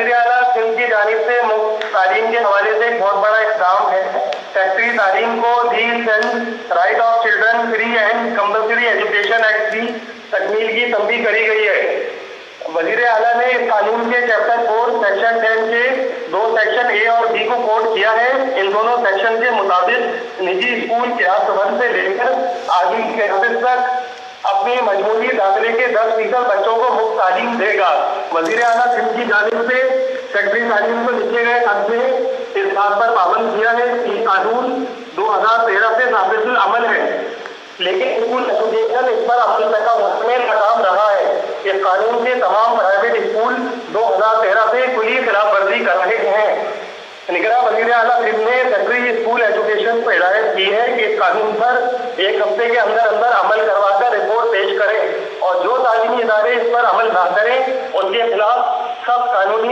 वज़ीर आला सिंध की जानिब से मुफ्त तालीम के हवाले से एक बहुत बड़ा इक़दाम है। सेक्टरी तालीम को दी सेंस right of children free and compulsory education act की तकमील की तंबीह करी गई है। वज़ीर आला ने इस कानून के चैप्टर 4 सेक्शन 10 के 2 सेक्शन ए और बी को कोट किया है। इन दोनों सेक्शन के मुताबिक निजी स्कूल क्लास 1 से लेकर आगे क्लासेस तक अपने मजमूई दाखिले के 10% बच्चों को मुफ्त तालीम देगा। वज़ीर आला सिंध की जानिब से सेक्टरी तालीम को लिखे गए खत में इस बात पर पाबंद किया है कि कानून 2013 से नाफिजुल अमल है, लेकिन स्कूल एसोसिएशन इस पर अमल का मुकम्मल नाकाम रहा है। इस कानून के तमाम प्राइवेट स्कूल 2013 से खुली खिलाफ वर्जी कर रहे हैं। निगरान वज़ीर आला सिंध ने सेक्टरी स्कूल एजुकेशन को हिदायत की है कि इस कानून पर 1 हफ्ते के अंदर अंदर अमल करवाकर रिपोर्ट पेश करें और जो तालीमी इदारे इस पर अमल ना करें उनके खिलाफ सख्त कानूनी